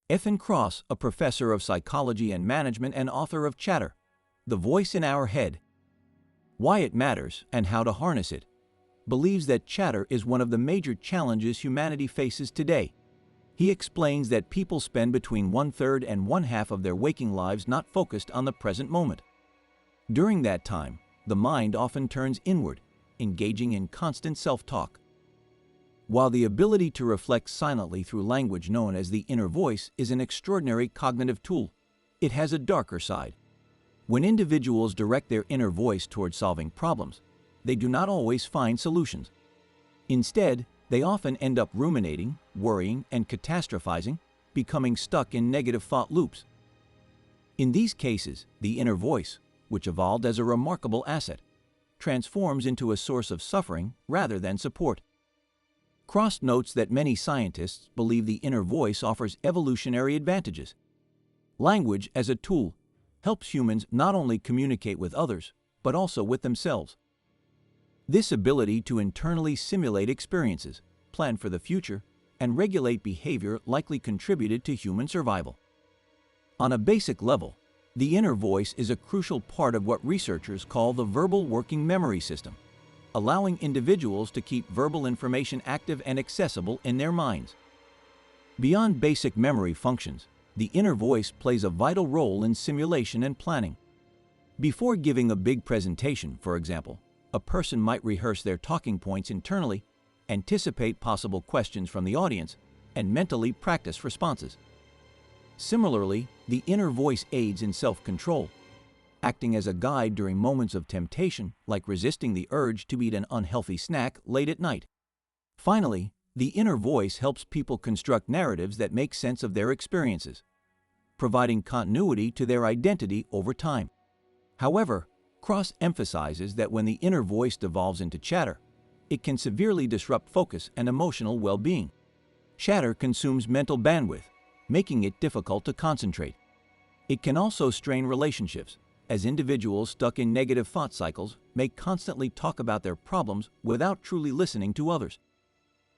Kross, a professor of psychology and management and author of Chatter, The Voice in Our Head, Why It Matters and How to Harness It, believes that chatter is one of the major challenges humanity faces today. He explains that people spend between 1/3 and 1/2 of their waking lives not focused on the present moment. During that time, the mind often turns inward, engaging in constant self-talk. While the ability to reflect silently through language known as the inner voice is an extraordinary cognitive tool, it has a darker side. When individuals direct their inner voice toward solving problems, they do not always find solutions. Instead, they often end up ruminating, worrying, and catastrophizing, becoming stuck in negative thought loops. In these cases, the inner voice, which evolved as a remarkable asset, transforms into a source of suffering rather than support. Kross notes that many scientists believe the inner voice offers evolutionary advantages. Language as a tool helps humans not only communicate with others, but also with themselves. This ability to internally simulate experiences, plan for the future, and regulate behavior likely contributed to human survival. On a basic level, the inner voice is a crucial part of what researchers call the verbal working memory system, allowing individuals to keep verbal information active and accessible in their minds. Beyond basic memory functions, the inner voice plays a vital role in simulation and planning. Before giving a big presentation, for example, a person might rehearse their talking points internally, anticipate possible questions from the audience, and mentally practice responses. Similarly, the inner voice aids in self-control, acting as a guide during moments of temptation, like resisting the urge to eat an unhealthy snack late at night. Finally, the inner voice helps people construct narratives that make sense of their experiences, providing continuity to their identity over time. However, Kross emphasizes that when the inner voice devolves into chatter, it can severely disrupt focus and emotional well-being. Chatter consumes mental bandwidth, making it difficult to concentrate. It can also strain relationships, as individuals stuck in negative thought cycles may constantly talk about their problems without truly listening to others.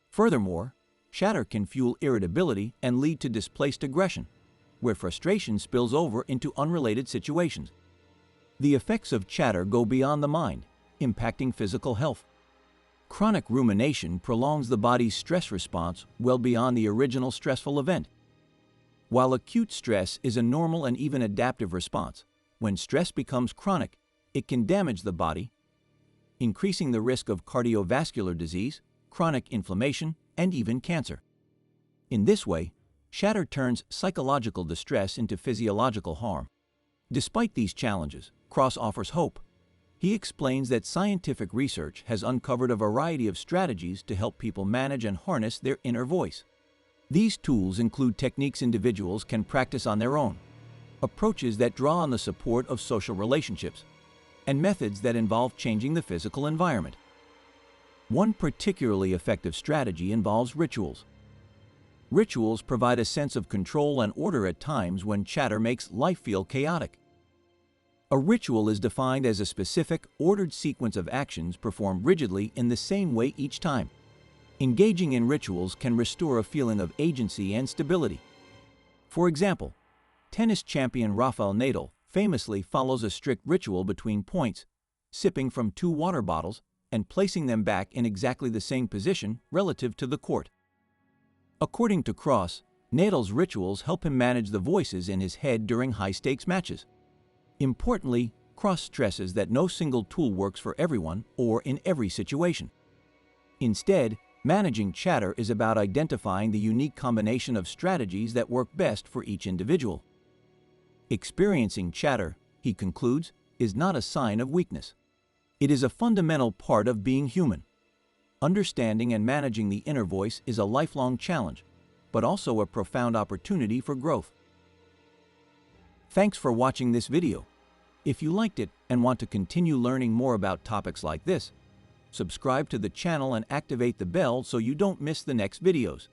Furthermore, chatter can fuel irritability and lead to displaced aggression, where frustration spills over into unrelated situations. The effects of chatter go beyond the mind, impacting physical health. Chronic rumination prolongs the body's stress response well beyond the original stressful event. While acute stress is a normal and even adaptive response, when stress becomes chronic, it can damage the body, increasing the risk of cardiovascular disease, chronic inflammation, and even cancer. In this way, chatter turns psychological distress into physiological harm. Despite these challenges, Kross offers hope. He explains that scientific research has uncovered a variety of strategies to help people manage and harness their inner voice. These tools include techniques individuals can practice on their own, approaches that draw on the support of social relationships, and methods that involve changing the physical environment. One particularly effective strategy involves rituals. Rituals provide a sense of control and order at times when chatter makes life feel chaotic. A ritual is defined as a specific, ordered sequence of actions performed rigidly in the same way each time. Engaging in rituals can restore a feeling of agency and stability. For example, tennis champion Rafael Nadal famously follows a strict ritual between points, sipping from 2 water bottles and placing them back in exactly the same position relative to the court. According to Kross, Nadal's rituals help him manage the voices in his head during high-stakes matches. Importantly, Kross stresses that no single tool works for everyone or in every situation. Instead, managing chatter is about identifying the unique combination of strategies that work best for each individual. Experiencing chatter, he concludes, is not a sign of weakness. It is a fundamental part of being human. Understanding and managing the inner voice is a lifelong challenge, but also a profound opportunity for growth. Thanks for watching this video. If you liked it and want to continue learning more about topics like this, subscribe to the channel and activate the bell so you don't miss the next videos.